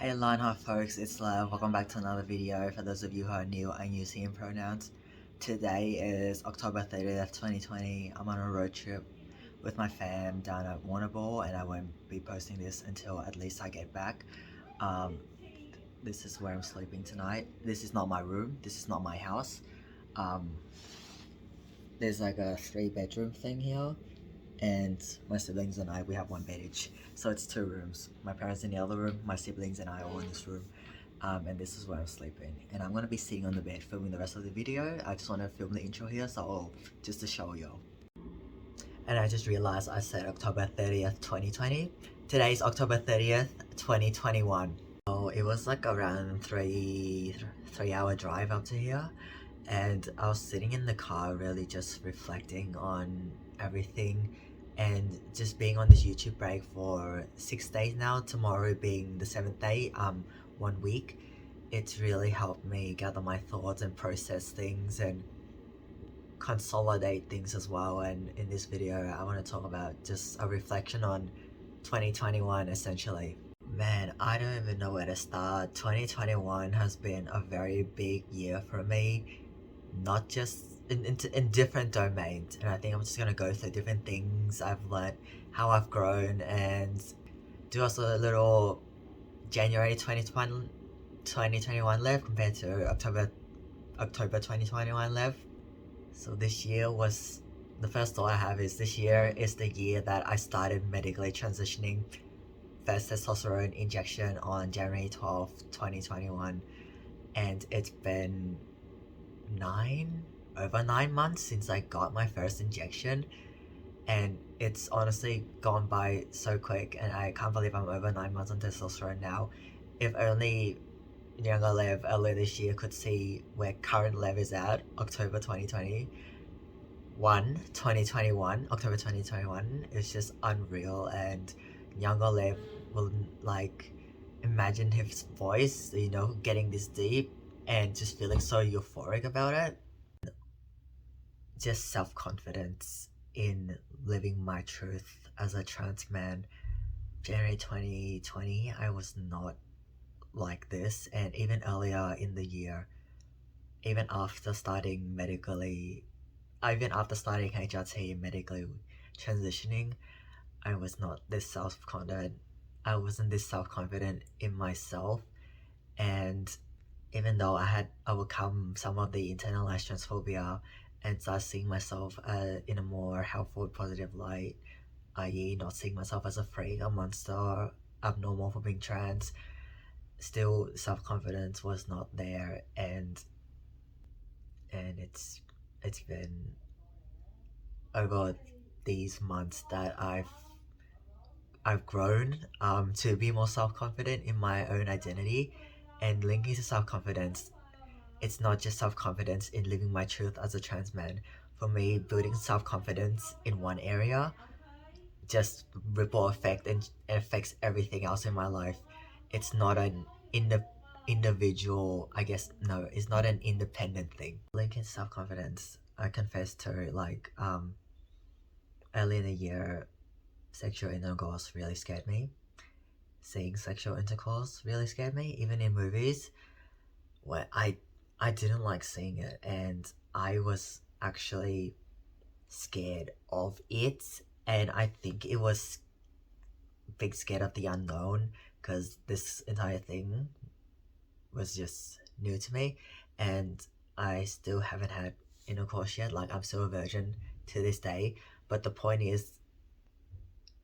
Hey Lionheart folks, it's Lev. Welcome back to another video. For those of you who are new, I use he and pronouns. Today is October 30th, 2020. I'm on a road trip with my fam down at Warrnambool and I won't be posting this until at least I get back. This is where I'm sleeping tonight. This is not my room. This is not my house. There's like a 3-bedroom thing here. And my siblings and I, we have one bed each. So it's 2 rooms. My parents in the other room, my siblings and I all in this room. And this is where I'm sleeping. And I'm going to be sitting on the bed filming the rest of the video. I just want to film the intro here, so just to show y'all. And I just realized I said October 30th, 2020. Today's October 30th, 2021. So it was like around 3-hour drive up to here. And I was sitting in the car really just reflecting on everything and just being on this YouTube break for 6 days now, tomorrow being the 7th day, 1 week. It's really helped me gather my thoughts and process things and consolidate things as well. And in this video I want to talk about just a reflection on 2021 essentially. Man, I don't even know where to start. 2021 has been a very big year for me, not just in different domains, and I think I'm just gonna go through different things I've learned, how I've grown, and do also a little January 2021 live compared to October 2021 live. So this year was, the first thought I have is this year is the year that I started medically transitioning. First testosterone injection on January 12th, 2021, and it's been over 9 months since I got my first injection, and it's honestly gone by so quick, and I can't believe I'm over 9 months on testosterone now. If only younger Lev earlier this year could see where current Lev is at, October 2021, October 2021 is just unreal, and younger Lev will like imagine his voice, you know, getting this deep and just feeling so euphoric about it. Just self-confidence in living my truth as a trans man. January 2020, I was not like this, and even earlier in the year, even after starting HRT medically transitioning, I was not this self-confident. I wasn't this self-confident in myself, and even though I had overcome some of the internalized transphobia and start seeing myself in a more helpful, positive light, i.e. not seeing myself as a freak, a monster, abnormal for being trans, still self-confidence was not there, and it's been over these months that I've grown to be more self-confident in my own identity. And linking to self-confidence, it's not just self-confidence in living my truth as a trans man. For me, building self-confidence in one area just ripple effect and affects everything else in my life. It's not an individual, I guess, no, it's not an independent thing. Linking self-confidence, I confess to, like, early in the year, sexual intercourse really scared me. Seeing sexual intercourse really scared me, even in movies where I didn't like seeing it, and I was actually scared of it, and I think it was big scared of the unknown, because this entire thing was just new to me, and I still haven't had intercourse yet. Like, I'm still a virgin to this day, but the point is,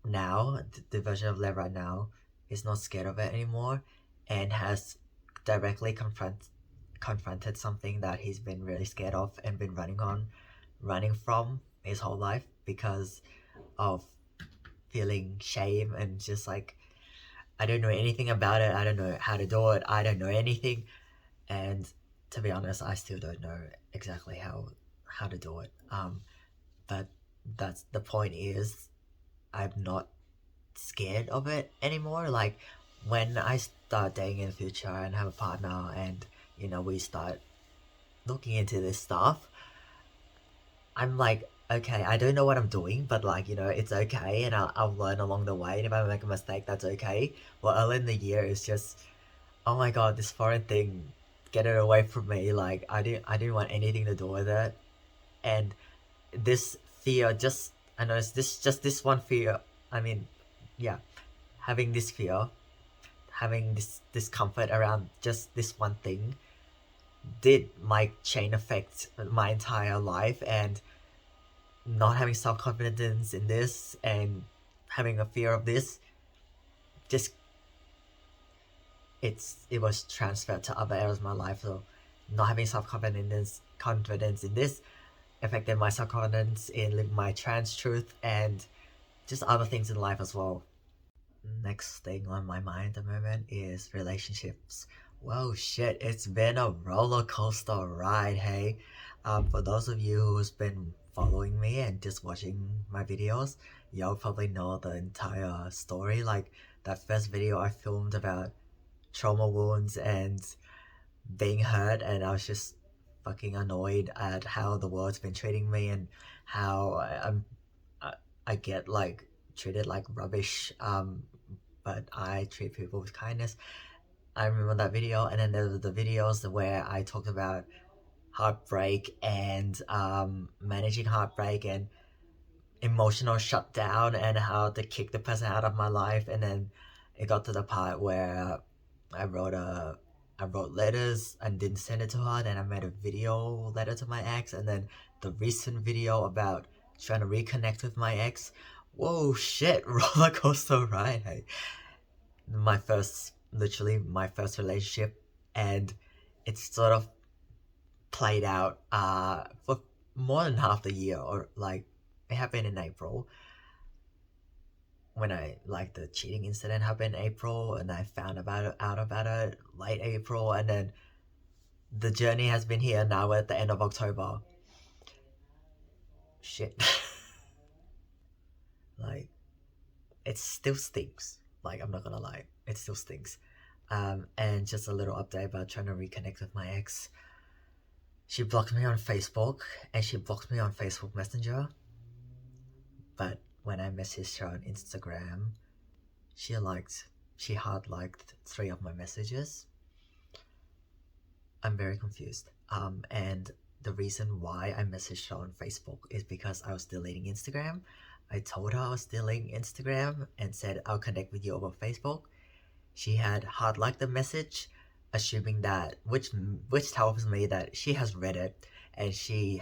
now the version of Lev right now is not scared of it anymore, and has directly confronted something that he's been really scared of and been running from his whole life because of feeling shame and just like, I don't know anything about it, I don't know how to do it, I don't know anything. And to be honest, I still don't know exactly how to do it. But that's the point, is I'm not scared of it anymore. Like, when I start dating in the future and have a partner, and you know, we start looking into this stuff, I'm like, okay, I don't know what I'm doing, but like, you know, it's okay, and I'll learn along the way, and if I make a mistake, that's okay. Well, early in the year, it's just oh my god, this foreign thing, get it away from me. Like I didn't want anything to do with it. And this fear, just I noticed this, just this one fear. I mean, yeah, having this fear, having this discomfort around just this one thing did my chain affect my entire life. And not having self-confidence in this and having a fear of this, just it was transferred to other areas of my life. So not having self-confidence in this affected my self-confidence in living my trans truth and just other things in life as well. Next thing on my mind at the moment is relationships. Whoa, shit, it's been a roller coaster ride, hey. For those of you who's been following me and just watching my videos, you'll probably know the entire story. Like that first video I filmed about trauma wounds and being hurt, and I was just fucking annoyed at how the world's been treating me and how I get like treated like rubbish. But I treat people with kindness. I remember that video, and then there were the videos where I talked about heartbreak and managing heartbreak and emotional shutdown and how to kick the person out of my life. And then it got to the part where I wrote a I wrote letters and didn't send it to her. Then I made a video letter to my ex, and then the recent video about trying to reconnect with my ex. Whoa, shit, roller coaster ride. Hey, literally my first relationship, and it's sort of played out for more than half the year, or like it happened in April when I like the cheating incident happened in April, and I found out about it late April, and then the journey has been here now at the end of October. Shit. Like it still stinks. Like I'm not gonna lie, it still stinks. And just a little update about trying to reconnect with my ex. She blocked me on Facebook and she blocked me on Facebook Messenger. But when I messaged her on Instagram, she hard liked 3 of my messages. I'm very confused. And the reason why I messaged her on Facebook is because I was deleting Instagram. I told her I was deleting Instagram and said I'll connect with you over Facebook. She had hard liked the message, assuming that which tells me that she has read it and she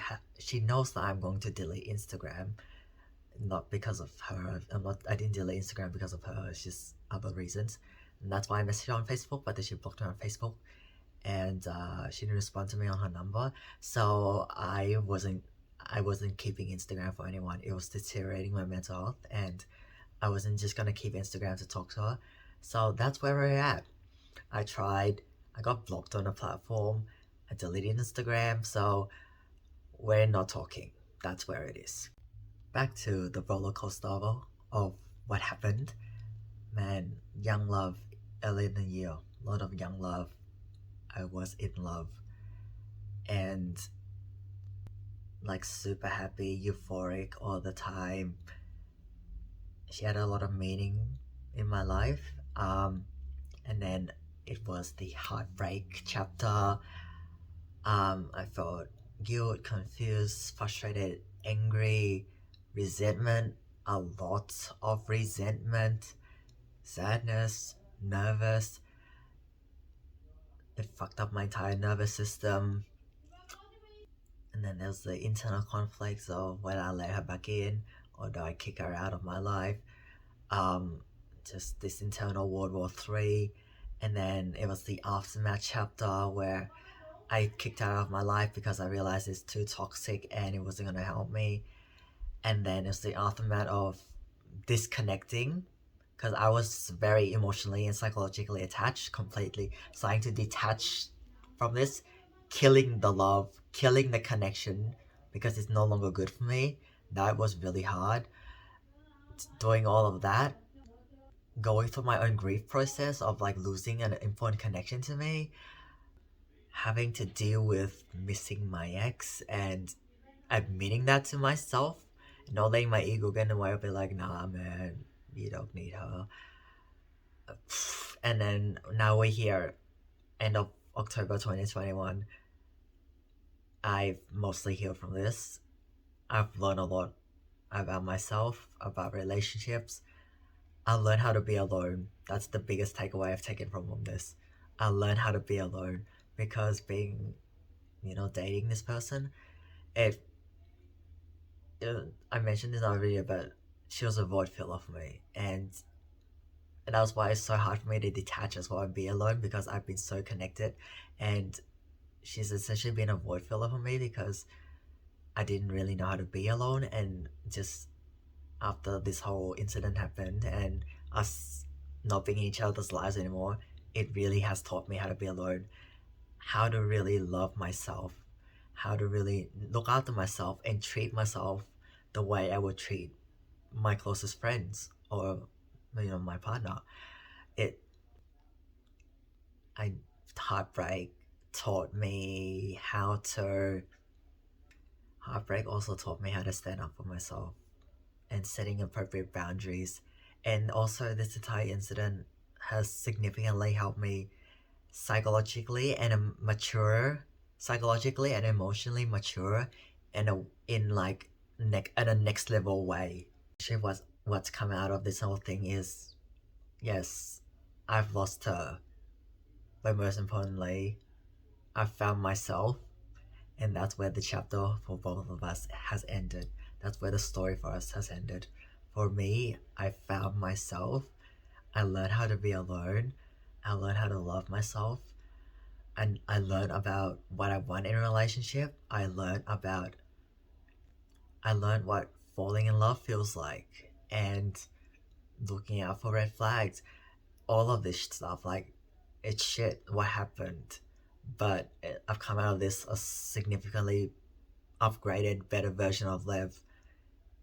knows that I'm going to delete Instagram, not because of her. I didn't delete Instagram because of her. It's just other reasons, and that's why I messaged her on Facebook. But then she blocked me on Facebook, and she didn't respond to me on her number. So I wasn't keeping Instagram for anyone. It was deteriorating my mental health, and I wasn't just gonna keep Instagram to talk to her. So that's where we're at. I tried. I got blocked on a platform. I deleted Instagram. So we're not talking. That's where it is. Back to the roller coaster of what happened. Man, young love, early in the year, a lot of young love. I was in love and like super happy, euphoric all the time. She had a lot of meaning in my life. And then it was the heartbreak chapter. I felt guilt, confused, frustrated, angry, resentment, a lot of resentment, sadness, nervous. It fucked up my entire nervous system. And then there's the internal conflicts of whether I let her back in or do I kick her out of my life. Just this internal World War III. And then it was the aftermath chapter where I kicked her out of my life because I realized it's too toxic and it wasn't going to help me. And then it's the aftermath of disconnecting because I was very emotionally and psychologically attached, completely starting to detach from this, killing the love, killing the connection because it's no longer good for me. That was really hard. Doing all of that, going through my own grief process of like losing an important connection to me, having to deal with missing my ex and admitting that to myself, not letting my ego get in the way of be like, nah man, you don't need her. And then now we're here end of October 2021, I've mostly healed from this. I've learned a lot about myself, about relationships. I learned how to be alone. That's the biggest takeaway I've taken from all this. I learned how to be alone because being, dating this person, it, I mentioned this already, but she was a void filler for me. And that's why it's so hard for me to detach as well and be alone because I've been so connected. And she's essentially been a void filler for me because I didn't really know how to be alone. And just after this whole incident happened and us not being in each other's lives anymore, it really has taught me how to be alone, how to really love myself, how to really look after myself and treat myself the way I would treat my closest friends or my partner. It I heartbreak taught me how to heartbreak also taught me how to stand up for myself and setting appropriate boundaries. And also, this entire incident has significantly helped me psychologically and mature, psychologically and emotionally mature, and in like at a next level way. Actually, what's come out of this whole thing is, yes, I've lost her, but most importantly, I've found myself, and that's where the chapter for both of us has ended. That's where the story for us has ended. For me, I found myself. I learned how to be alone. I learned how to love myself. And I learned about what I want in a relationship. I learned what falling in love feels like and looking out for red flags. All of this stuff, like, it's shit what happened. But I've come out of this a significantly upgraded, better version of Lev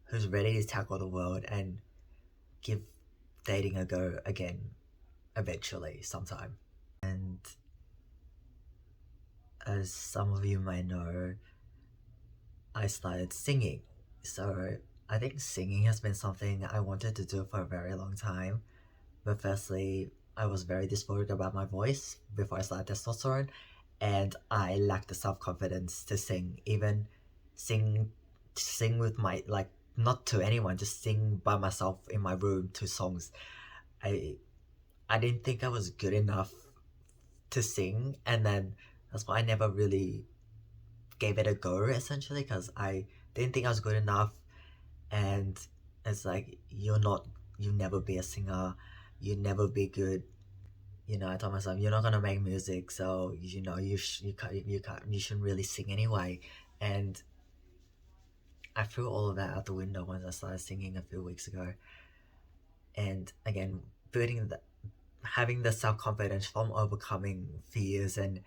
who's ready to tackle the world and give dating a go again eventually, sometime. And as some of you may know, I started singing. So I think singing has been something I wanted to do for a very long time. But firstly, I was very dysphoric about my voice before I started testosterone, and I lacked the self confidence to sing, even sing, sing with my like not to anyone, just sing by myself in my room to songs. I I didn't think I was good enough to sing, and then that's why I never really gave it a go essentially because I didn't think I was good enough, and it's like you never be a singer, you never be good. I told myself you're not gonna make music, so you shouldn't really sing anyway. And I threw all of that out the window once I started singing a few weeks ago. And again, building the having the self confidence from overcoming fears and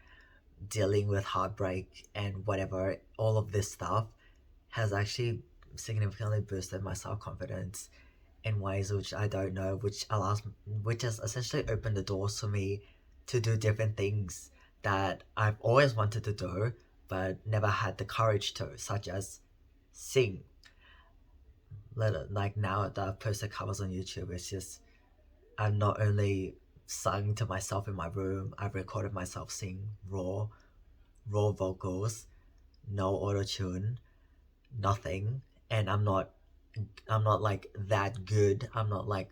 dealing with heartbreak and whatever, all of this stuff has actually significantly boosted my self confidence in ways which I don't know, which has essentially opened the doors for me to do different things that I've always wanted to do, but never had the courage to, such as sing. Like now, the posted covers on YouTube. It's just I've not only sung to myself in my room, I've recorded myself sing raw vocals, no auto tune, nothing, and I'm not like that good. I'm not like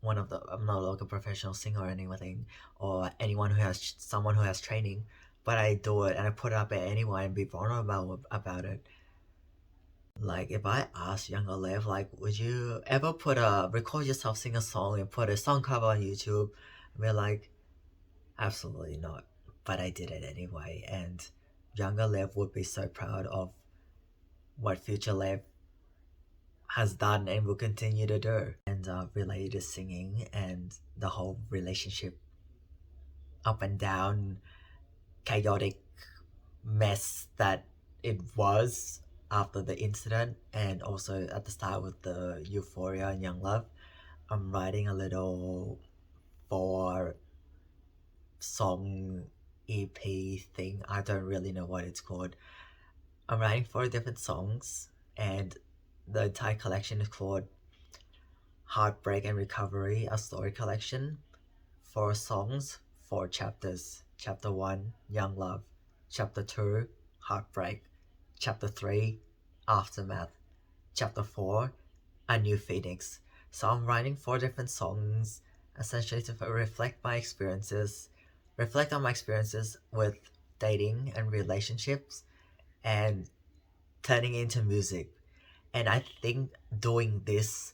a professional singer or anything, or anyone who has someone who has training, but I do it and I put it up at anyone and be vulnerable about it. Like if I ask younger Lev, like, would you ever record yourself sing a song and put a song cover on YouTube? We're like, absolutely not. But I did it anyway, and younger Lev would be so proud of what future Lev has done and will continue to do. And related to singing and the whole relationship up and down, chaotic mess that it was after the incident, and also at the start with the Euphoria and Young Love, I'm writing a little 4 song EP thing. I don't really know what it's called. I'm writing 4 different songs, and the entire collection is called Heartbreak and Recovery, a story collection. 4 songs, four chapters. Chapter 1, Young Love. Chapter 2, Heartbreak. Chapter 3, Aftermath. Chapter 4, A New Phoenix. So I'm writing four different songs, essentially to reflect on my experiences with dating and relationships, and turning into music. And I think doing this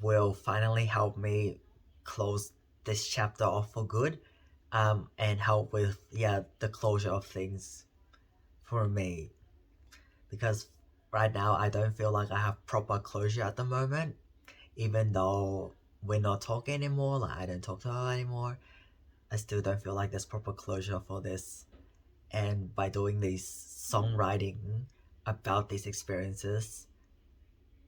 will finally help me close this chapter off for good, and help with the closure of things for me, because right now I don't feel like I have proper closure at the moment, even though we're not talking anymore, like I don't talk to her anymore. I still don't feel like there's proper closure for this. And by doing this songwriting about these experiences,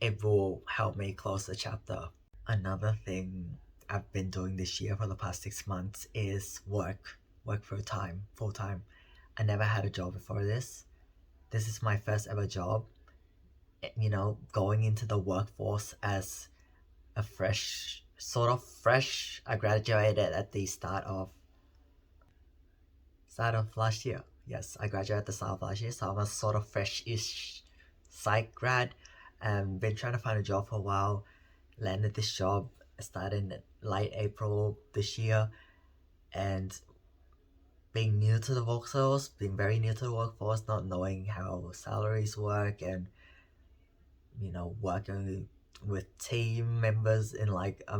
it will help me close the chapter. Another thing I've been doing this year for the past 6 months is work full time. I never had a job before this. This is my first ever job. Going into the workforce as a fresh. I graduated at the start of last year. Yes, I graduated at the start of last year, so I'm a sort of fresh-ish psych grad, and been trying to find a job for a while. Landed this job, started in late April this year, and being very new to the workforce, not knowing how salaries work, and working with team members in like a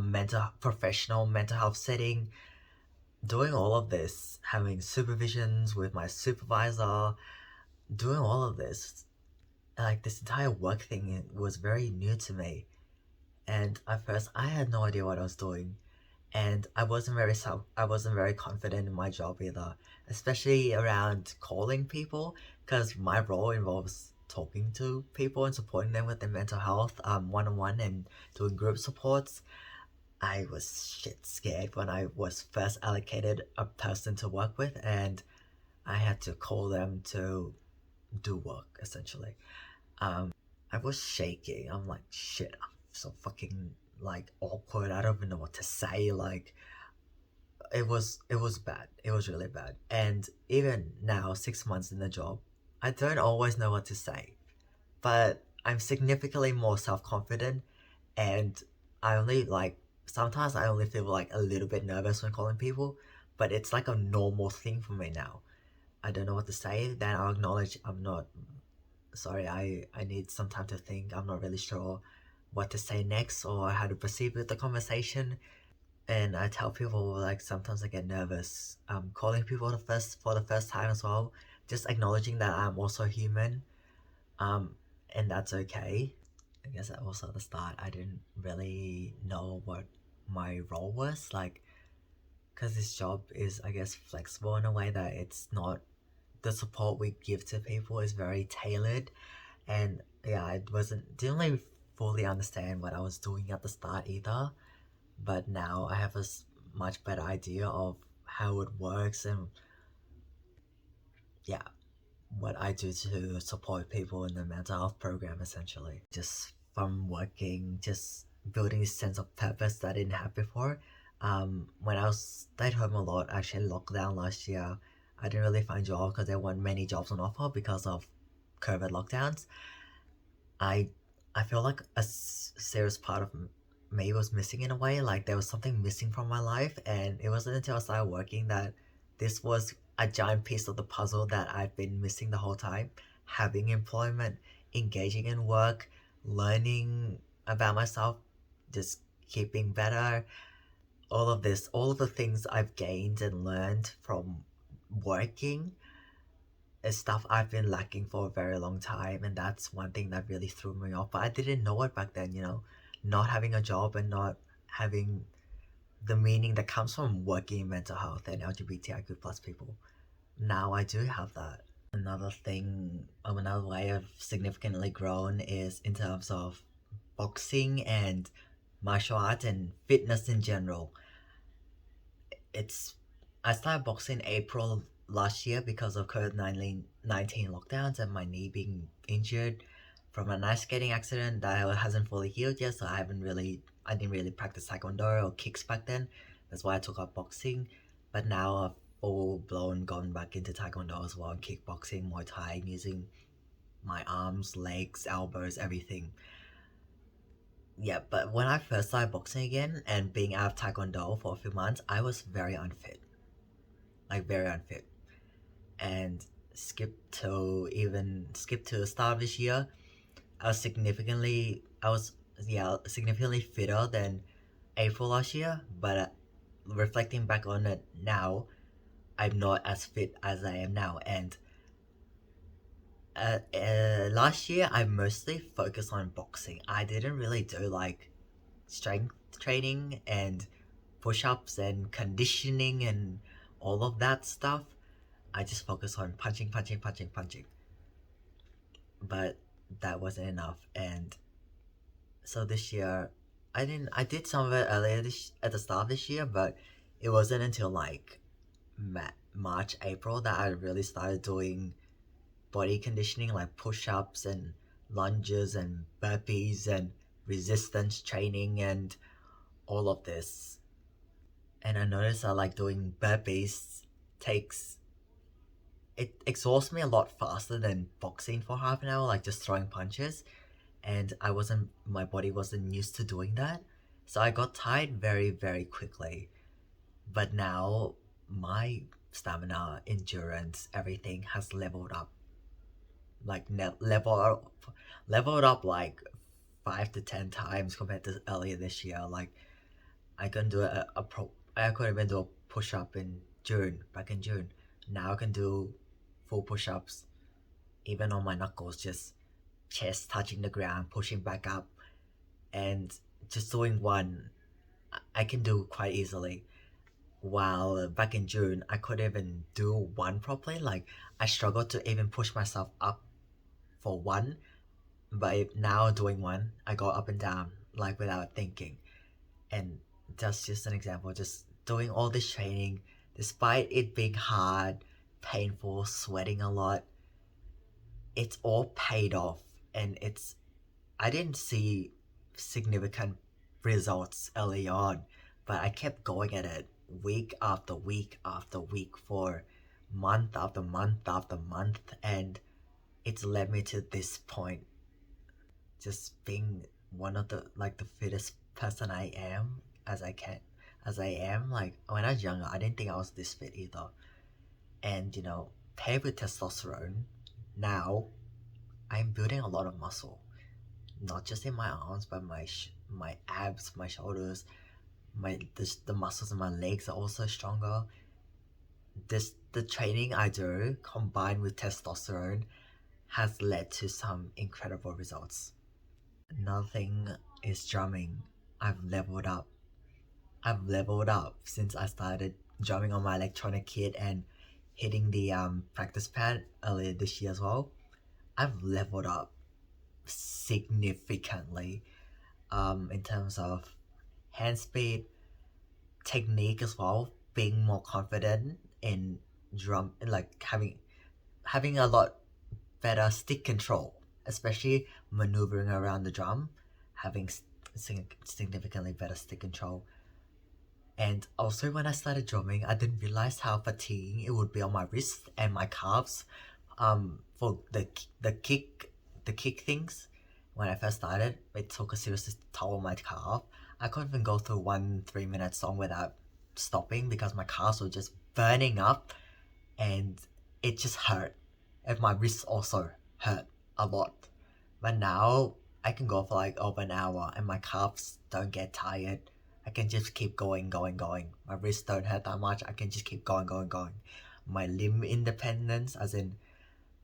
professional mental health setting, doing all of this, having supervisions with my supervisor, doing all of this, like this entire work thing was very new to me. And at first I had no idea what I was doing, and I wasn't very confident in my job either, especially around calling people, because my role involves talking to people and supporting them with their mental health, one-on-one, and doing group supports. I was shit scared when I was first allocated a person to work with, and I had to call them to do work essentially. I was shaking. I'm like, shit, I'm so fucking like awkward. I don't even know what to say. Like, it was bad. It was really bad. And even now, 6 months in the job, I don't always know what to say. But I'm significantly more self confident, and I only like sometimes I only feel like a little bit nervous when calling people, but it's like a normal thing for me now. I don't know what to say, then I'll acknowledge I'm not sorry, I need some time to think. I'm not really sure what to say next or how to proceed with the conversation. And I tell people like sometimes I get nervous. Calling people for the first time as well. Just acknowledging that I'm also human. Um, and that's okay. I guess also at the start I didn't really know what my role was like, because this job is, I guess, flexible in a way that it's not, the support we give to people is very tailored. And yeah, I didn't really fully understand what I was doing at the start either, but now I have a much better idea of how it works, and yeah, what I do to support people in the mental health program essentially. Just from working, just building this sense of purpose that I didn't have before. When I was stayed home a lot, actually lockdown last year, I didn't really find jobs because there weren't many jobs on offer because of COVID lockdowns. I I feel like a serious part of me was missing in a way. Like there was something missing from my life, and it wasn't until I started working that this was a giant piece of the puzzle that I've been missing the whole time. Having employment, engaging in work, learning about myself, just keeping better. All of the things I've gained and learned from working is stuff I've been lacking for a very long time, and that's one thing that really threw me off. But I didn't know it back then, not having a job and not having the meaning that comes from working in mental health and LGBTIQ plus people. Now I do have that. Another way I've significantly grown is in terms of boxing and martial arts and fitness in general. It's I started boxing in April last year because of COVID-19 lockdowns and my knee being injured from an ice skating accident that hasn't fully healed yet. So I didn't really practice taekwondo or kicks back then. That's why I took up boxing. But now I've full blown gone back into Taekwondo as well, kickboxing, Muay Thai, using my arms, legs, elbows, everything. Yeah, but when I first started boxing again and being out of Taekwondo for a few months, I was very unfit. Like very unfit. And skip to the start of this year, I was yeah, significantly fitter than April last year, but reflecting back on it now, I'm not as fit as I am now. And last year, I mostly focused on boxing. I didn't really do like strength training and push ups and conditioning and all of that stuff. I just focused on punching, punching, punching, punching. But that wasn't enough. And so this year, I did some of it earlier at the start of this year, but it wasn't until like March, April that I really started doing body conditioning like push ups and lunges and burpees and resistance training and all of this. And I noticed I like doing burpees takes it exhausts me a lot faster than boxing for half an hour, like just throwing punches. And my body wasn't used to doing that. So I got tired very, very quickly. But now my stamina, endurance, everything has leveled up like leveled up like 5 to 10 times compared to earlier this year. Like I can do I could even do a push up in June, back in June. Now I can do full push ups even on my knuckles, just chest touching the ground, pushing back up, and just doing one. I can do quite easily. While back in June, I couldn't even do one properly. Like I struggled to even push myself up for one. But now doing one, I go up and down like without thinking. And that's just an example. Just doing all this training, despite it being hard, painful, sweating a lot, it's all paid off. And I didn't see significant results early on, but I kept going at it week after week after week for month after month after month. And it's led me to this point, just being one of the fittest person I am as I am. Like when I was younger, I didn't think I was this fit either. And paired with testosterone, now I'm building a lot of muscle, not just in my arms, but my abs, my shoulders, the muscles in my legs are also stronger. The training I do combined with testosterone has led to some incredible results. Another thing is drumming. I've leveled up. I've leveled up since I started drumming on my electronic kit and hitting the practice pad earlier this year as well. I've leveled up significantly in terms of hand speed, technique as well, being more confident in drum, like having a lot better stick control, especially maneuvering around the drum, having significantly better stick control. And also, when I started drumming, I didn't realize how fatiguing it would be on my wrists and my calves. For the kick things, when I first started, it took a serious toll on my calf. I couldn't even go through 1 3 minute song without stopping because my calves were just burning up, and it just hurt. And my wrists also hurt a lot. But now I can go for like over an hour and my calves don't get tired. I can just keep going, going, going. My wrists don't hurt that much. I can just keep going, going, going. My limb independence, as in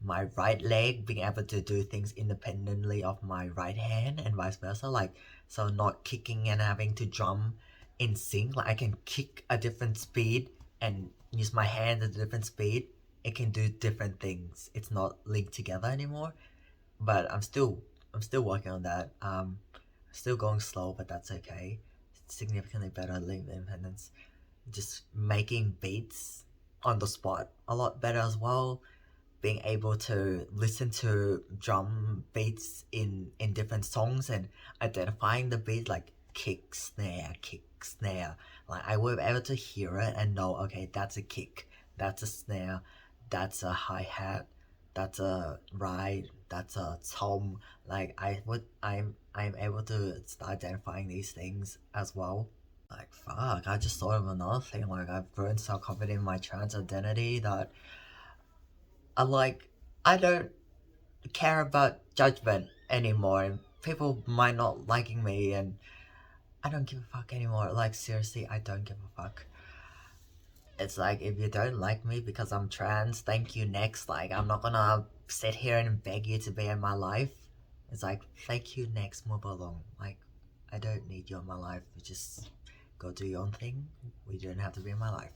my right leg being able to do things independently of my right hand and vice versa. Like, so not kicking and having to drum in sync. Like, I can kick a different speed and use my hand at a different speed. It can do different things. It's not linked together anymore. But I'm still working on that. Still going slow, but that's okay. Significantly better limb independence. Just making beats on the spot a lot better as well. Being able to listen to drum beats in different songs and identifying the beat, like kick snare, Like I will be able to hear it and know, okay, that's a kick, that's a snare, that's a hi-hat, that's a ride, that's a tom. Like I'm able to start identifying these things as well. Like fuck, I just thought of another thing. Like I've grown so confident in my trans identity that I don't care about judgment anymore, and people might not liking me, and I don't give a fuck anymore. Like seriously, I don't give a fuck. It's like if you don't like me because I'm trans, thank you next. Like I'm not gonna sit here and beg you to be in my life. It's like thank you next, move along. Like I don't need you in my life. You just go do your own thing. We don't have to be in my life.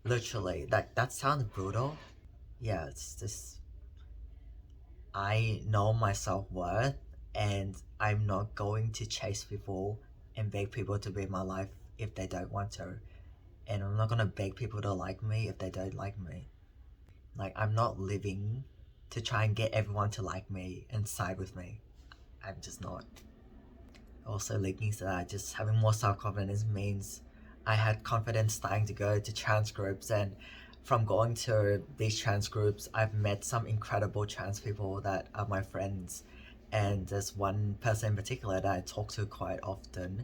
Literally, that sounds brutal. Yeah, it's just I know my self-worth, and I'm not going to chase people and beg people to be in my life if they don't want to. And I'm not gonna beg people to like me if they don't like me. Like I'm not living to try and get everyone to like me and side with me. I'm just not. Also linking to that, just having more self-confidence means I had confidence starting to go to trans groups, and from going to these trans groups I've met some incredible trans people that are my friends. And there's one person in particular that I talk to quite often,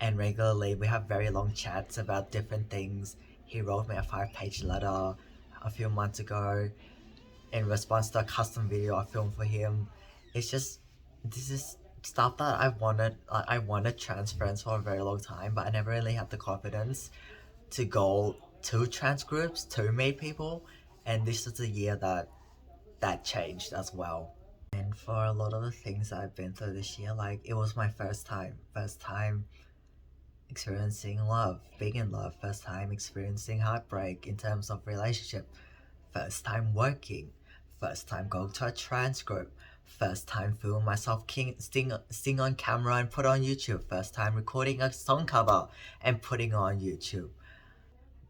and regularly we have very long chats about different things. He wrote me a 5-page letter a few months ago in response to a custom video I filmed for him. It's just, this is stuff that I wanted trans friends for a very long time, but I never really had the confidence to go to trans groups to meet people, and this is the year that changed as well. And for a lot of the things that I've been through this year, like it was my first time experiencing love, being in love, first time experiencing heartbreak in terms of relationship, first time working, first time going to a trans group, first time filming myself sing on camera and put on YouTube, first time recording a song cover and putting on YouTube.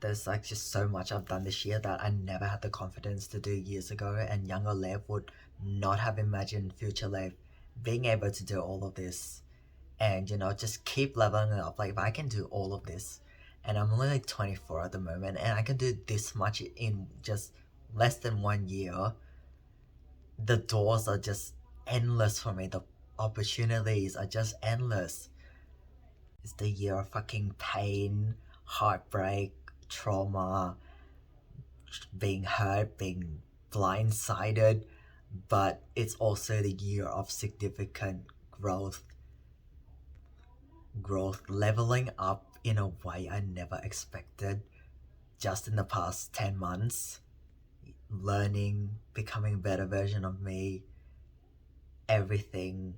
There's like just so much I've done this year that I never had the confidence to do years ago, and younger Lev would not have imagined future Lev being able to do all of this. And you know, just keep leveling up. Like if I can do all of this, and I'm only like 24 at the moment, and I can do this much in just less than 1 year, the doors are just endless for me. The opportunities are just endless. It's the year of fucking pain, heartbreak, trauma, being hurt, being blindsided, but it's also the year of significant growth, leveling up in a way I never expected just in the past 10 months, learning, becoming a better version of me, everything.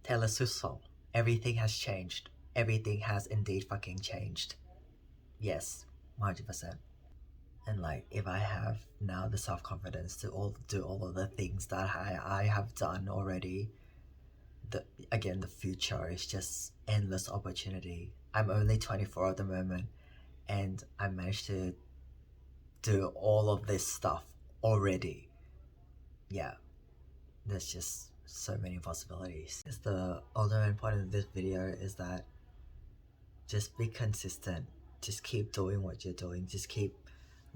Taylor Swift's song, everything has changed. Everything has indeed fucking changed. Yes, 100%. And like, if I have now the self-confidence to do all of the things that I have done already, the future is just endless opportunity. I'm only 24 at the moment, and I managed to do all of this stuff already. Yeah, there's just so many possibilities. The ultimate point of this video is that just be consistent. Just keep doing what you're doing. Just keep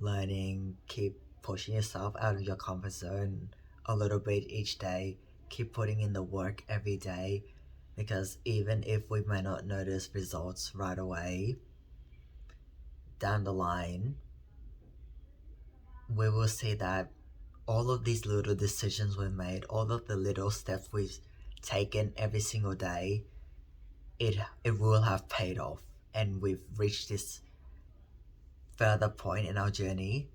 learning. Keep pushing yourself out of your comfort zone a little bit each day. Keep putting in the work every day, because even if we may not notice results right away, down the line we will see that all of these little decisions we've made, all of the little steps we've taken every single day, it will have paid off, and we've reached this further point in our journey,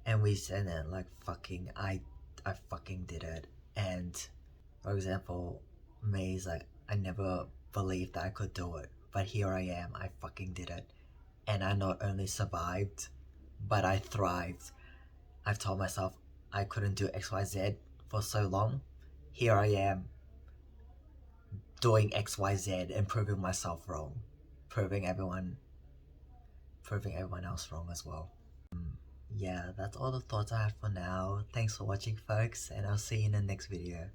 and we said that like fucking I fucking did it. And for example, me is like, I never believed that I could do it, but here I am, I fucking did it. And I not only survived, but I thrived. I've told myself I couldn't do XYZ for so long. Here I am doing XYZ and proving myself wrong, proving everyone else wrong as well. Yeah, that's all the thoughts I have for now. Thanks for watching, folks, and I'll see you in the next video.